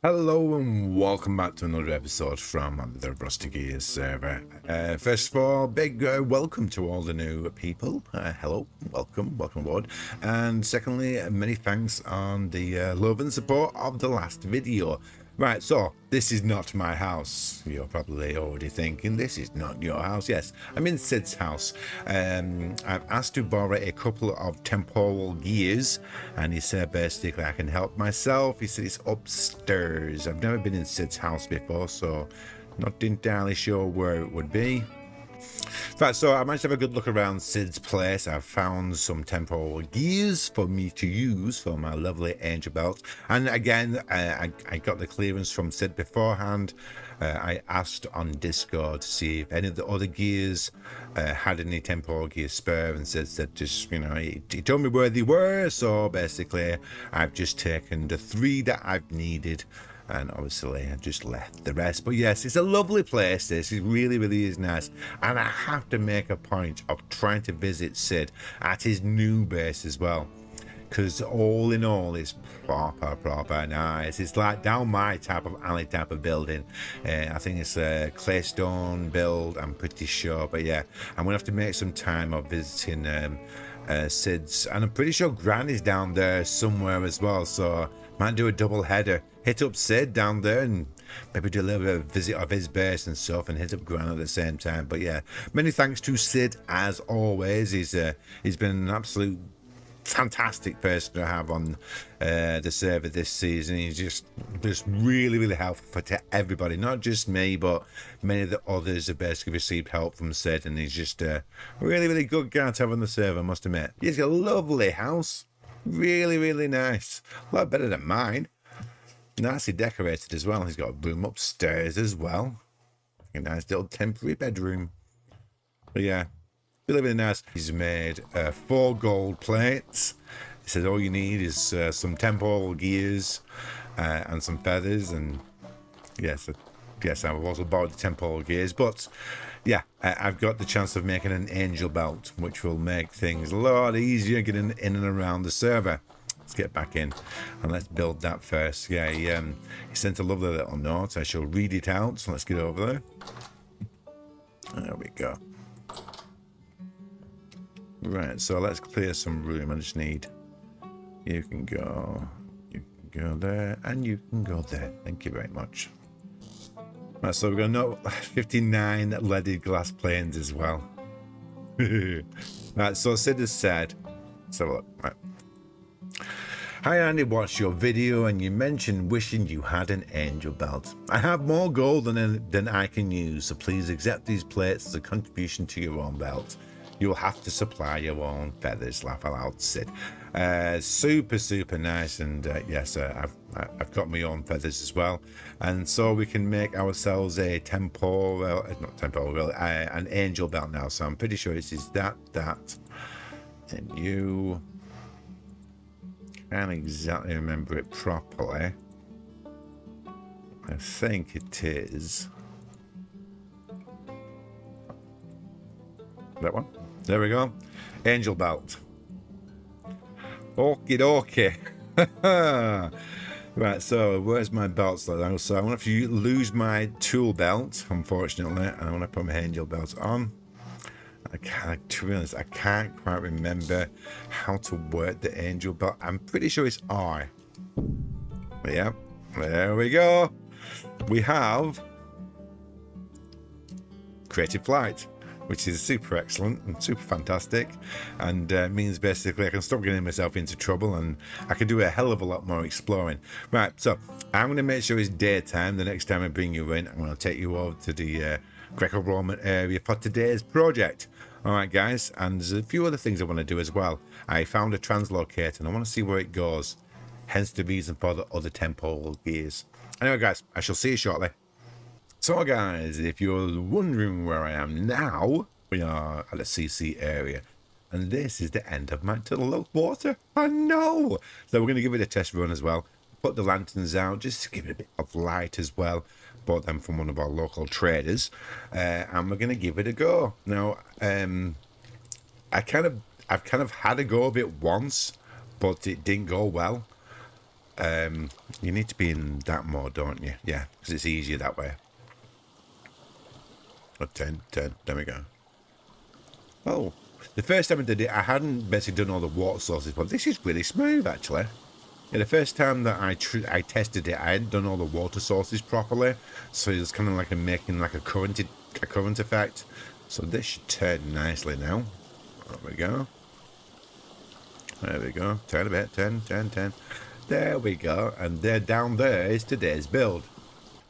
Hello and welcome back to another episode from the Rusty Gears server. First of all, big welcome to all the new people. Hello, welcome aboard. And secondly, many thanks on the love and support of the last video. Right, so this is not my house. You're probably already thinking this is not your house. Yes, I'm in Sid's house. I've asked to borrow a couple of temporal gears, and he said basically I can help myself. He said it's upstairs. I've never been in Sid's house before, so not entirely sure where it would be. Right, so I managed to have a good look around Sid's place. I've found some temporal gears for me to use for my lovely angel belt. And again, I got the clearance from Sid beforehand. I asked on Discord to see if any of the other gears had any temporal gears spare, and Sid said just, you know, he told me where they were. So basically, I've just taken the 3 that I've needed. And obviously I just left the rest. But yes, it's a lovely place. This it really is nice. And I have to make a point of trying to visit Sid at his new base as well, because all in all it's proper nice. It's like down my type of alley type of building. I think it's a claystone build, I'm pretty sure. But yeah, I'm gonna have to make some time of visiting Sid's, and I'm pretty sure Gran is down there somewhere as well, so might do a double header. Hit up Sid down there and maybe do a little bit of a visit of his base and stuff, and hit up Gran at the same time. But yeah, many thanks to Sid as always. He's been an absolute fantastic person to have on the server this season. He's just really helpful to everybody, not just me, but many of the others have basically received help from Sid, and he's just a really good guy to have on the server, I must admit. He's got a lovely house, really nice, a lot better than mine. Nicely decorated as well. He's got a room upstairs as well, a nice little temporary bedroom. But yeah, really nice. He's made 4 gold plates. He says all you need is some temporal gears and some feathers. And yes, I've also bought the temporal gears. But yeah, I've got the chance of making an angel belt, which will make things a lot easier getting in and around the server. Let's get back in and let's build that first. Yeah, he sent a lovely little note. I shall read it out. So let's get over there. There we go. Right, so let's clear some room. I just need, you can go there, and you can go there. Thank you very much. Right, so we're going to 59 leaded glass planes as well. Right, so Sid has said, let's have a look. Right. Hi Andy, watched your video and you mentioned wishing you had an angel belt. I have more gold than I can use, so please accept these plates as a contribution to your own belt. You'll have to supply your own feathers. Laugh aloud, Sid. Super nice, and yes, I've got my own feathers as well, and so we can make ourselves a an angel belt now. So I'm pretty sure it is that, and you can't exactly remember it properly. I think it is that one. There we go. Angel belt. Okie dokie. Right, so where's my belts? So I'm going to have to lose my tool belt, unfortunately, and I want to put my angel belt on. To be honest, I can't quite remember how to work the angel belt. I'm pretty sure it's R. But yeah, there we go. We have creative flight, which is super excellent and super fantastic, and means basically I can stop getting myself into trouble and I can do a hell of a lot more exploring. Right, so I'm going to make sure it's daytime the next time I bring you in. I'm going to take you over to the Greco-Roman area for today's project. All right, guys, and there's a few other things I want to do as well. I found a translocator and I want to see where it goes, hence the reason for the other temporal gears. Anyway, guys, I shall see you shortly. So guys, if you're wondering where I am now, we are at the CC area, and this is the end of my tunnel of water. I know! So we're going to give it a test run as well. Put the lanterns out just to give it a bit of light as well. Bought them from one of our local traders, and we're going to give it a go. Now, I've kind of had a go of it once, but it didn't go well. You need to be in that mode, don't you? Yeah, because it's easier that way. Oh, 10, there we go. Oh, the first time I did it, I hadn't basically done all the water sources, but this is really smooth, actually. Yeah, the first time that I tested it, I hadn't done all the water sources properly, so it's kind of like making like a current effect. So this should turn nicely now. There we go. There we go. Turn a bit. 10. There we go. And there, down there is today's build.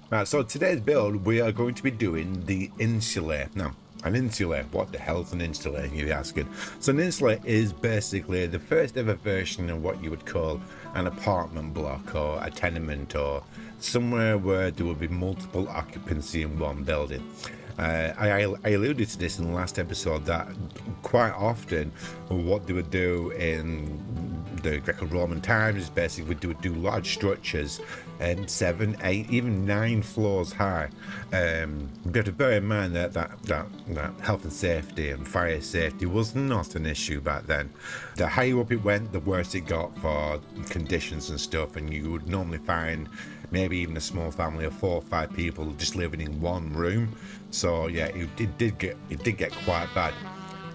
Right, so today's build, we are going to be doing the Insulae. Now, an Insulae, what the hell's an Insulae, you're asking? So an Insulae is basically the first ever version of what you would call an apartment block or a tenement or somewhere where there would be multiple occupancy in one building. I alluded to this in the last episode that quite often what they would do in the Greco-Roman times is basically would do large structures and 7, 8, even 9 floors high. You have to bear in mind that health and safety and fire safety was not an issue back then. The higher up it went, the worse it got for conditions and stuff, and you would normally find maybe even a small family of 4 or 5 people just living in one room. So yeah, it did get quite bad.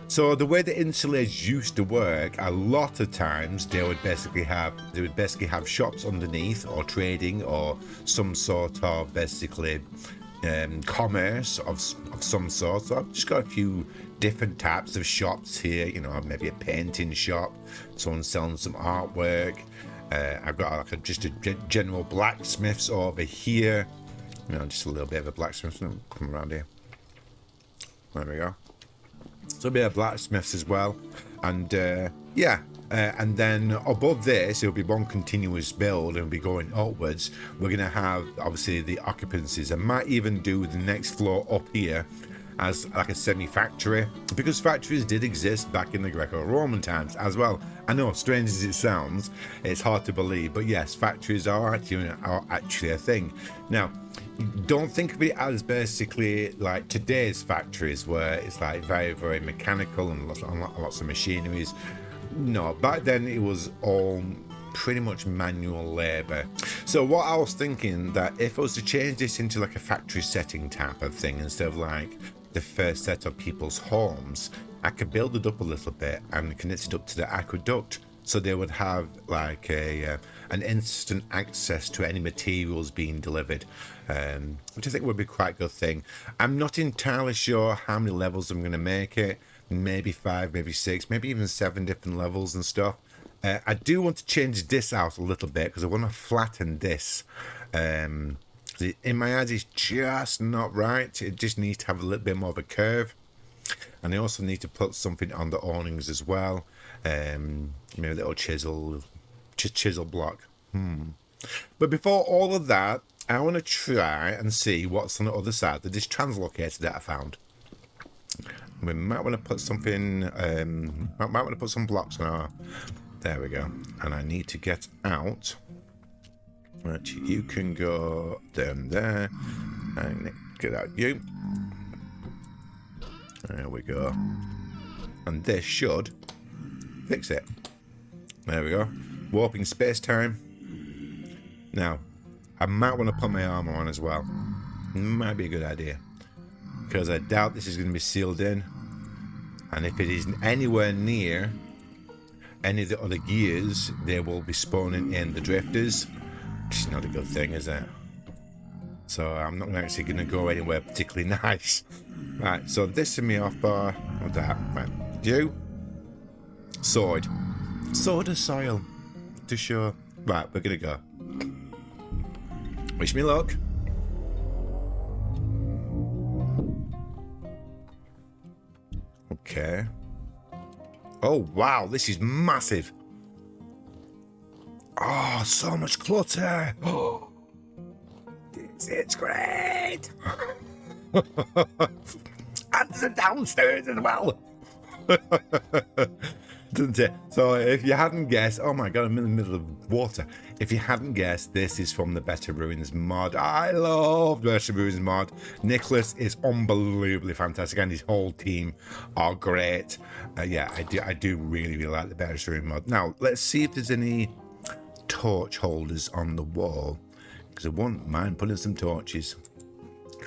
So the way the Insulaes used to work, a lot of times they would basically have shops underneath, or trading, or some sort of basically commerce of some sort. So I've just got a few different types of shops here. You know, maybe a painting shop, someone selling some artwork. I've got like just a general blacksmiths over here. You know, just a little bit of a blacksmith. Come around here. There we go. So a bit of blacksmiths as well. And yeah. And then above this, it'll be one continuous build and be going upwards. We're going to have, obviously, the occupancies. I might even do the next floor up here as like a semi-factory, because factories did exist back in the Greco-Roman times as well. I know, strange as it sounds, it's hard to believe, but yes, factories are actually a thing. Now, don't think of it as basically like today's factories, where it's like very, very mechanical and lots of machineries. No, back then it was all pretty much manual labor. So what I was thinking, that if I was to change this into like a factory setting type of thing, instead of like the first set of people's homes, I could build it up a little bit and connect it up to the aqueduct, so they would have like an instant access to any materials being delivered, which I think would be quite a good thing. I'm not entirely sure how many levels I'm going to make it. Maybe 5, maybe 6, maybe even 7 different levels and stuff. I do want to change this out a little bit, because I want to flatten this. In my eyes, it's just not right. It just needs to have a little bit more of a curve. And I also need to put something on the awnings as well. Maybe a little chisel block. But before all of that, I want to try and see what's on the other side of this translocator that I found. We might want to put something, might want to put some blocks on our, there we go. And I need to get out. Right, you can go down there, and get out you. There we go. And this should fix it. There we go. Warping space-time. Now, I might want to put my armor on as well. Might be a good idea, because I doubt this is going to be sealed in. And if it isn't anywhere near any of the other gears, they will be spawning in the drifters, which is not a good thing, is it? So I'm not actually going to go anywhere particularly nice. Right, so this is my off bar. What's that? Right, you. Sword. Sword of soil. To show. Right, we're going to go. Wish me luck. Okay. Oh, wow, this is massive. Oh, so much clutter. Oh, it's great. And the downstairs as well. Doesn't it? So if you hadn't guessed, oh my god, I'm in the middle of water. If you hadn't guessed, this is from the Better Ruins mod. I love the Better Ruins mod. Nicholas is unbelievably fantastic, and his whole team are great. Yeah, I do really like the Better Ruins mod. Now let's see if there's any torch holders on the wall, because I wouldn't mind putting some torches.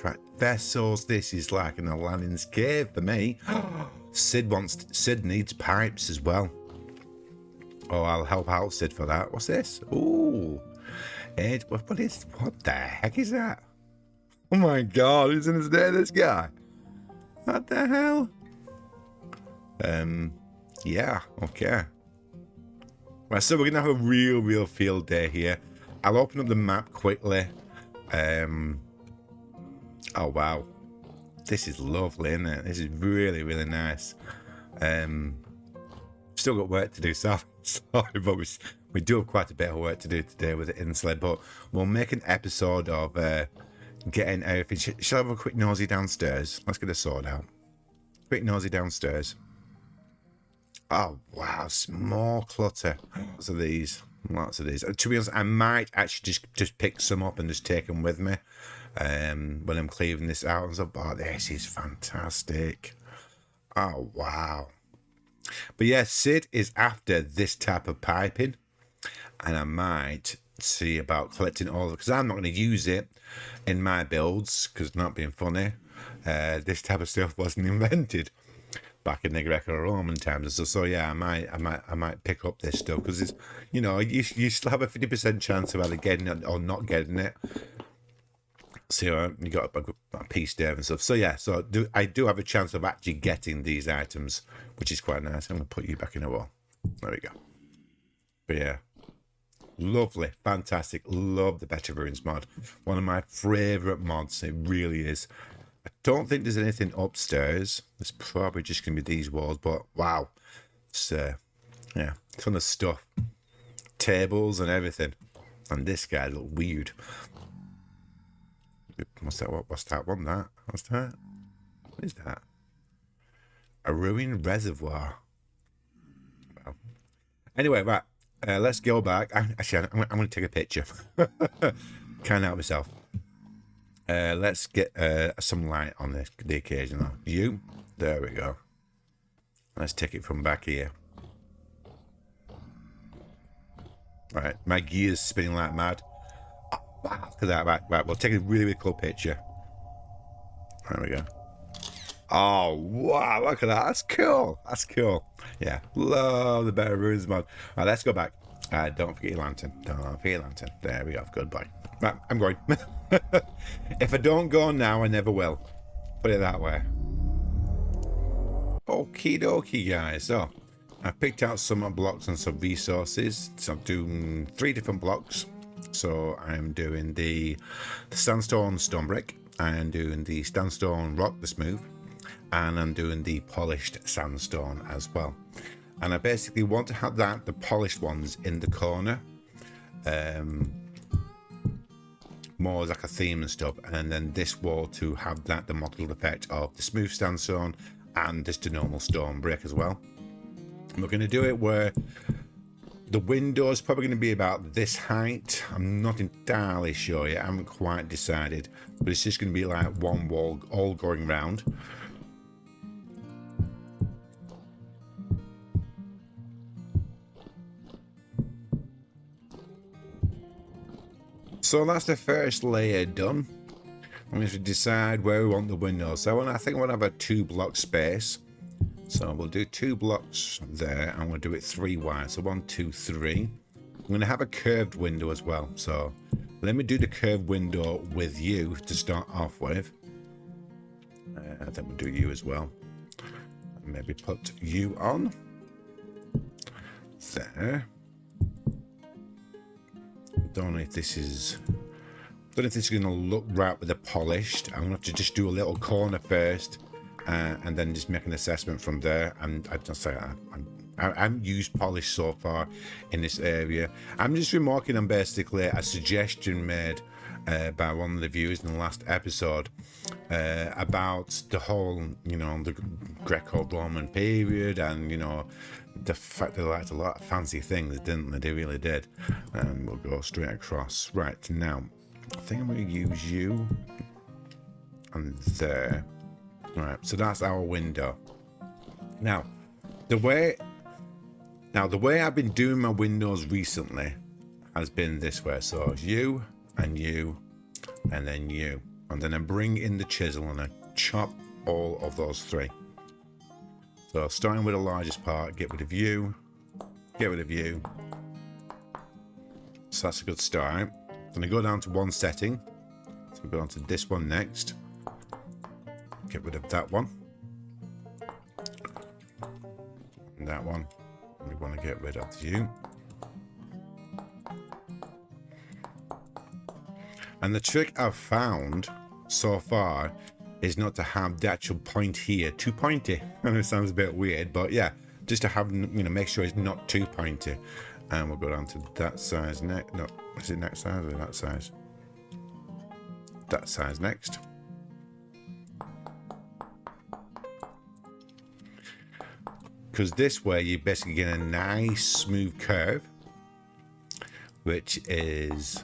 Right, vessels. This is like an Aladdin's cave for me. Sid needs pipes as well. Oh, I'll help out Sid for that. What's this? Ooh, what the heck is that? Oh my God, isn't his name this guy? What the hell? Yeah, okay. Right, so we're gonna have a real field day here. I'll open up the map quickly. Oh wow, this is lovely, isn't it? This is really nice. Still got work to do, so sorry, but we do have quite a bit of work to do today with the Insulae, but we'll make an episode of getting everything. Shall I have a quick nosy downstairs? Let's get a sword out. Quick nosy downstairs. Oh wow, small clutter. Lots of these. To be honest, I might actually just pick some up and just take them with me when I'm clearing this out and stuff. Oh, this is fantastic. Oh wow. But yeah, Sid is after this type of piping, and I might see about collecting all of it, because I'm not going to use it in my builds, because not being funny, this type of stuff wasn't invented back in the Greco-Roman times. So yeah, I might pick up this stuff, because it's, you know, you still have a 50% chance of either getting it or not getting it. So you got a piece there and stuff. So yeah, I do have a chance of actually getting these items, which is quite nice. I'm gonna put you back in a wall. There we go. But yeah, lovely, fantastic. Love the Better Ruins mod. One of my favorite mods. It really is. I don't think there's anything upstairs. There's probably just gonna be these walls. But wow, it's yeah, ton of stuff, tables and everything. And this guy look weird. What's that? What's that one? What's that? What is that? A ruined reservoir. Well, anyway, right. Let's go back. Actually, I'm going to take a picture. Can't help myself. Let's get some light on the occasion. Though. There we go. Let's take it from back here. Right, my gear's spinning like mad. Wow, look at that. Right, we'll take a really cool picture. There we go. Oh, wow, look at that. That's cool. Yeah, love the Better Ruins mod. Right, let's go back. Don't forget your lantern. There we go. Goodbye. Right, I'm going. If I don't go now, I never will. Put it that way. Okie dokie, guys. So, I've picked out some blocks and some resources. So I'm doing 3 different blocks. So I'm doing the sandstone stone brick, I'm doing the sandstone rock, the smooth, and I'm doing the polished sandstone as well. And I basically want to have the polished ones in the corner, more as like a theme and stuff, and then this wall to have the mottled effect of the smooth sandstone and just a normal stone brick as well. And we're going to do it where the window is probably going to be about this height. I'm not entirely sure yet. I haven't quite decided. But it's just going to be like one wall all going round. So that's the first layer done. I'm going to decide where we want the windows. So I think I want to have a 2-block space. So we'll do 2 blocks there, and we'll do it 3 wide. So 1, 2, 3. I'm going to have a curved window as well. So let me do the curved window with you to start off with. I think we'll do you as well. Maybe put you on. There. Don't know if this is going to look right with the polished. I'm going to have to just do a little corner first. And then just make an assessment from there. And I just say I haven't used polish so far in this area. I'm just remarking on basically a suggestion made by one of the viewers in the last episode about the whole, you know, the Greco-Roman period, and you know, the fact they liked a lot of fancy things, didn't they? They really did. And we'll go straight across. Right, now I think I'm going to use you and there. Right, so that's our window. Now, the way I've been doing my windows recently, has been this way. So you, and then you. And then I bring in the chisel and I chop all of those 3. So starting with the largest part, get rid of you, get rid of you. So that's a good start. Then I go down to 1 setting. So go on to this one next. Get rid of that one. And that one. We want to get rid of you. And the trick I've found so far is not to have the actual point here too pointy. I know it sounds a bit weird, but yeah, just to have, you know, make sure it's not too pointy. And we'll go down to that size next. No, is it next size or that size? That size next. Because this way you basically get a nice smooth curve, which is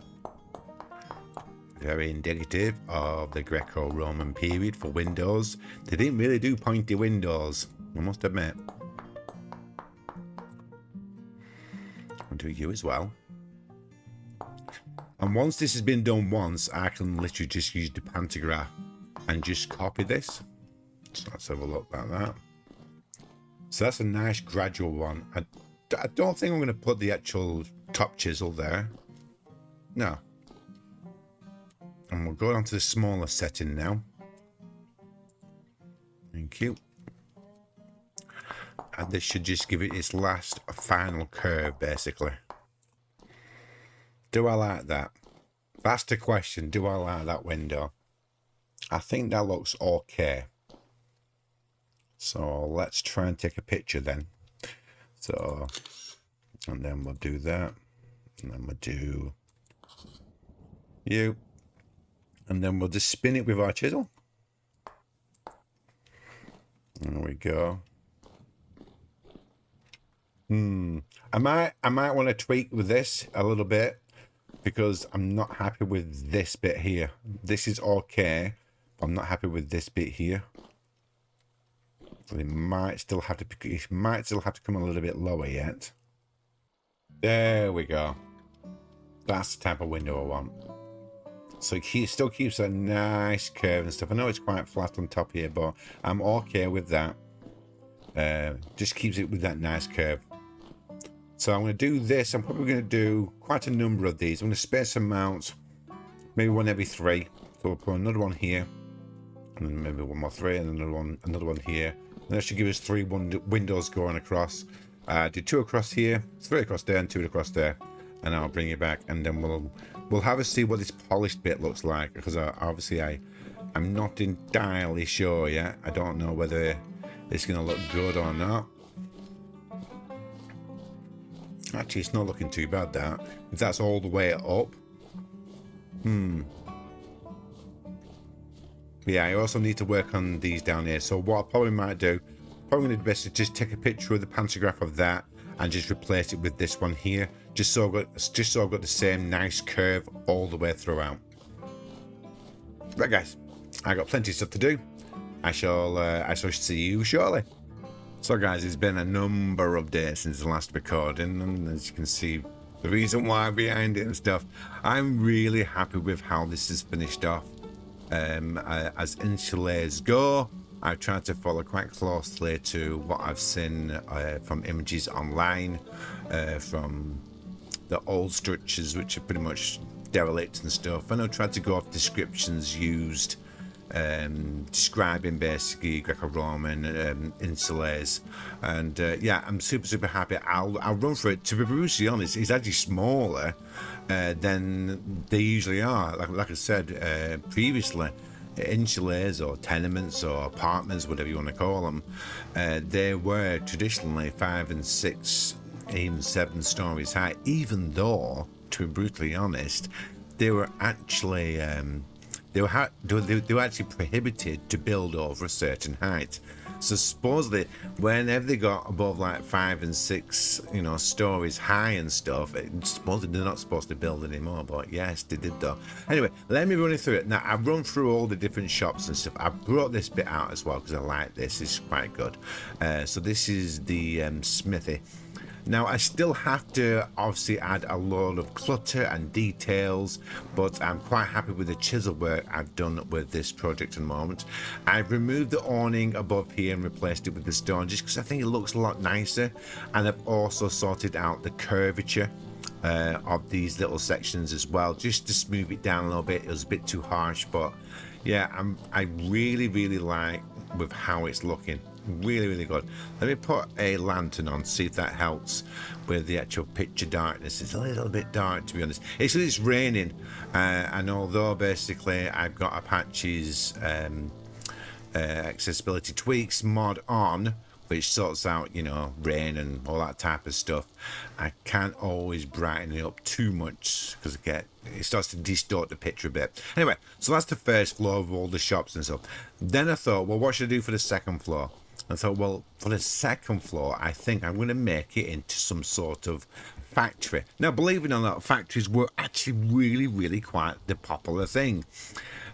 very indicative of the Greco-Roman period for windows. They didn't really do pointy windows, I must admit. I'll do you as well. And once this has been done once, I can literally just use the pantograph and just copy this. So let's have a look at that. So that's a nice gradual one. I don't think I'm going to put the actual top chisel there. No. And we'll go down to the smaller setting now. Thank you. And this should just give it its last final curve, basically. Do I like that? That's the question. Do I like that window? I think that looks okay. So let's try and take a picture then. So, and then we'll do that. And then we'll do you. And then we'll just spin it with our chisel. There we go. I might want to tweak with this a little bit because I'm not happy with this bit here. This is okay, but I'm not happy with this bit here. So it might still have to come a little bit lower yet. There we go. That's the type of window I want. So he still keeps a nice curve and stuff. I know it's quite flat on top here, but I'm okay with that. Just keeps it with that nice curve. So I'm going to do this. I'm probably going to do quite a number of these. I'm going to space them out, maybe one every 3. So we'll put another one here, and then maybe one more 3, and another one here. And that should give us 3 windows going across. Do 2 across here, 3 across there, and 2 across there. And I'll bring it back, and then we'll have a see what this polished bit looks like, because obviously I'm not entirely sure yet. I don't know whether it's going to look good or not. Actually, it's not looking too bad, that. If that's all the way up. Yeah, I also need to work on these down here. So what I probably might do, probably going to basically just take a picture of the pantograph of that and just replace it with this one here, just so I've got the same nice curve all the way throughout. Right, guys, I got plenty of stuff to do. I shall see you shortly. So guys, it's been a number of days since the last recording, and as you can see, the reason why behind it and stuff, I'm really happy with how this is finished off. As Insulaes go, I've tried to follow quite closely to what I've seen from images online, from the old structures, which are pretty much derelict and stuff, and I've tried to go off descriptions used describing basically Greco-Roman Insulaes, and yeah, I'm super happy. I'll run for it. To be brutally honest, it's actually smaller than they usually are. Like I said previously, Insulaes or tenements or apartments, whatever you want to call them, they were traditionally 5 and 6, even 7 stories high, even though, to be brutally honest, they were actually they were actually prohibited to build over a certain height. So supposedly, whenever they got above like 5 and 6, stories high and stuff, supposedly they're not supposed to build anymore. But yes, they did though. Anyway, let me run you through it. Now I've run through all the different shops and stuff. I brought this bit out as well because I like this. It's quite good. So this is the smithy. Now I still have to obviously add a lot of clutter and details, but I'm quite happy with the chisel work I've done with this project at the moment. I've removed the awning above here and replaced it with the stone just because I think it looks a lot nicer, and I've also sorted out the curvature of these little sections as well, just to smooth it down a little bit. It was a bit too harsh, but yeah, I really like with how it's looking. Really good. Let me put a lantern on, see if that helps with the actual picture darkness. It's a little bit dark, to be honest. It's raining, and although basically I've got Apache's accessibility tweaks mod on, which sorts out, you know, rain and all that type of stuff, I can't always brighten it up too much because it starts to distort the picture a bit. Anyway, so that's the first floor of all the shops and stuff. Then I thought, well, what should I do for the second floor? I thought, well, for the second floor, I think I'm going to make it into some sort of factory. Now, believe it or not, factories were actually really quite the popular thing.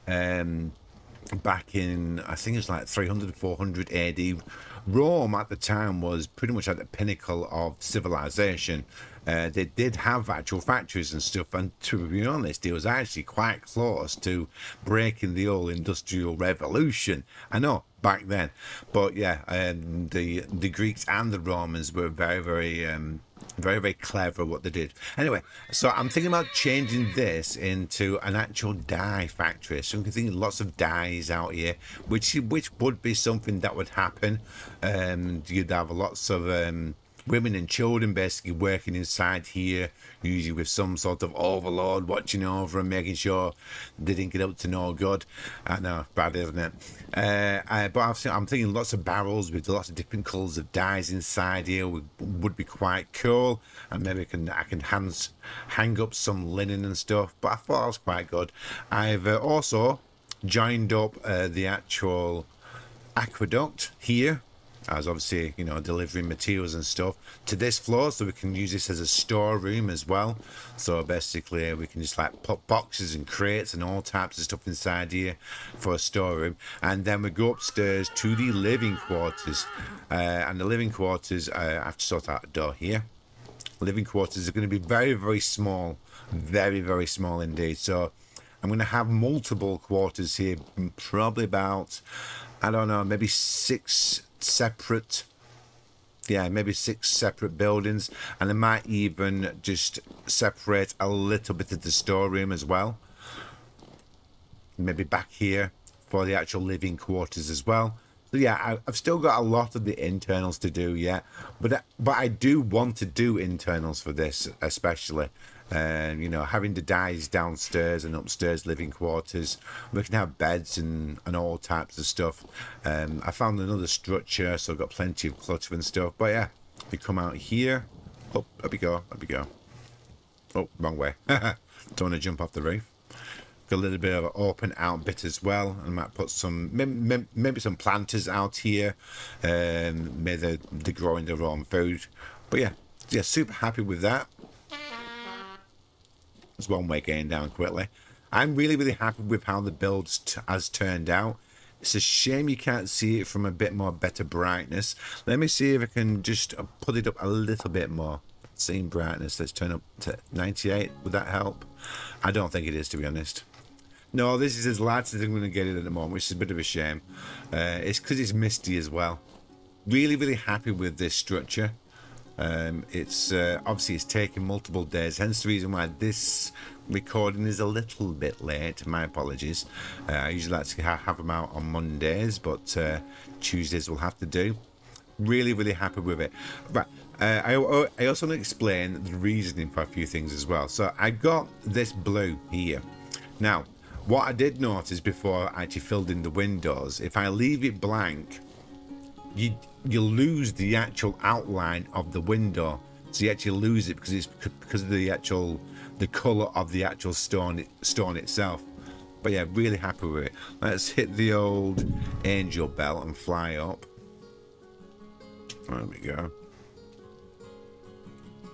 Back in, I think it's like 300, 400 AD, Rome at the time was pretty much at the pinnacle of civilization. They did have actual factories and stuff, and to be honest, it was actually quite close to breaking the whole industrial revolution. I know, back then, but yeah, the Greeks and the Romans were very clever what they did. Anyway, so I'm thinking about changing this into an actual dye factory. So I'm thinking lots of dyes out here, which would be something that would happen. You'd have lots of women and children basically working inside here, usually with some sort of overlord watching over and making sure they didn't get up to no good. I know, bad, isn't it? But I'm thinking lots of barrels with lots of different colours of dyes inside here would be quite cool, and maybe I can hang up some linen and stuff. But I thought that was quite good. I've also joined up the actual aqueduct here, as obviously, you know, delivering materials and stuff to this floor, so we can use this as a storeroom as well. So basically we can just like put boxes and crates and all types of stuff inside here for a storeroom, and then we go upstairs to the living quarters, and the living quarters, I have to sort out the door here. Living quarters are going to be very small, very small indeed. So I'm going to have multiple quarters here, probably about, I don't know, maybe six separate buildings, and I might even just separate a little bit of the storeroom as well, maybe back here for the actual living quarters as well. So yeah, I've still got a lot of the internals to do yet, but I do want to do internals for this, especially you know, having the dyes downstairs and upstairs living quarters. We can have beds and all types of stuff. I found another structure, so I've got plenty of clutter and stuff. But yeah, we come out here. Oh, up we go. Oh, wrong way. Don't want to jump off the roof. Got a little bit of an open out bit as well. I might put some, maybe some planters out here. Maybe they're growing their own food. But yeah, super happy with that. There's one way getting down quickly. I'm really happy with how the build has turned out. It's a shame you can't see it from a bit more better brightness. Let me see if I can just put it up a little bit more. Same brightness. Let's turn up to 98. Would that help? I don't think it is, to be honest. No, this is as light as I'm going to get it at the moment, which is a bit of a shame. It's because it's misty as well. Really happy with this structure. It's obviously it's taken multiple days, hence the reason why this recording is a little bit late. My apologies. I usually like to have them out on Mondays, but Tuesdays will have to do. Really happy with it. Right, I also want to explain the reasoning for a few things as well. So I got this blue here. Now, what I did notice before I actually filled in the windows, if I leave it blank, you lose the actual outline of the window. So you actually lose it because of the color of the actual stone itself. But yeah, really happy with it. Let's hit the old angel bell and fly up. There we go.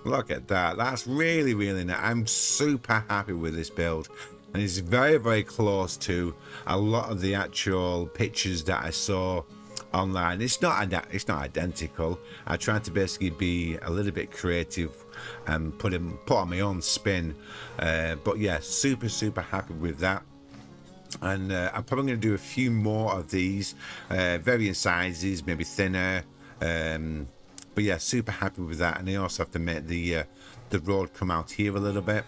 Look at that. That's really nice. I'm super happy with this build, and it's very close to a lot of the actual pictures that I saw online. It's not identical. I tried to basically be a little bit creative and put on my own spin. But yeah, super happy with that. And I'm probably going to do a few more of these, varying sizes, maybe thinner. But yeah, super happy with that. And I also have to make the road come out here a little bit.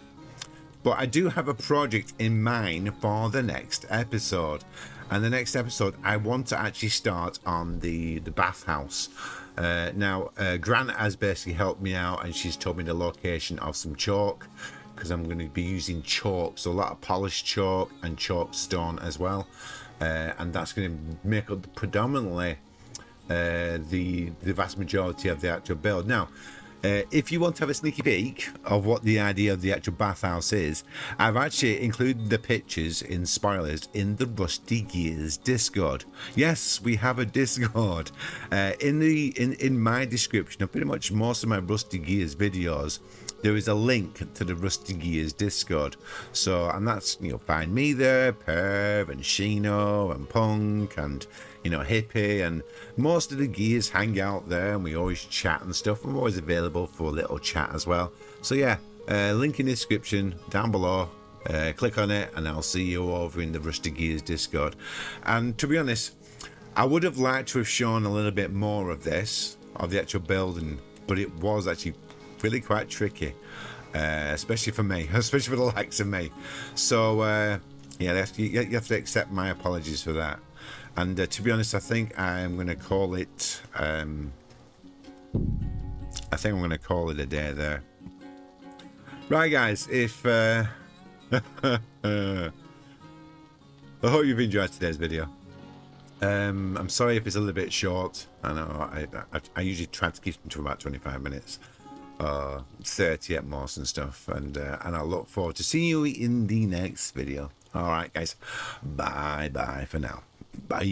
But I do have a project in mind for the next episode. And the next episode, I want to actually start on the bathhouse. Now, Grant has basically helped me out, and she's told me the location of some chalk, because I'm going to be using chalk. So a lot of polished chalk and chalk stone as well. And that's going to make up predominantly the vast majority of the actual build. Now, if you want to have a sneaky peek of what the idea of the actual bathhouse is, I've actually included the pictures in spoilers in the Rusty Gears Discord. Yes, we have a Discord. In my description of pretty much most of my Rusty Gears videos, there is a link to the Rusty Gears Discord. So, and that's, find me there, Pyrrh and Shi No and Punk and, Hippie, and most of the gears hang out there, and we always chat and stuff. I'm always available for a little chat as well. So yeah, link in the description down below. Click on it, and I'll see you over in the Rusty Gears Discord. And to be honest, I would have liked to have shown a little bit more of this, of the actual building, but it was actually really quite tricky, especially for me, especially for the likes of me. So yeah, you have to accept my apologies for that. And to be honest, I think I'm going to call it a day there. Right, guys, if I hope you've enjoyed today's video. I'm sorry if it's a little bit short. I know I usually try to keep them to about 25 minutes, 30 at most and stuff. And I look forward to seeing you in the next video. All right, guys, bye for now. Bye.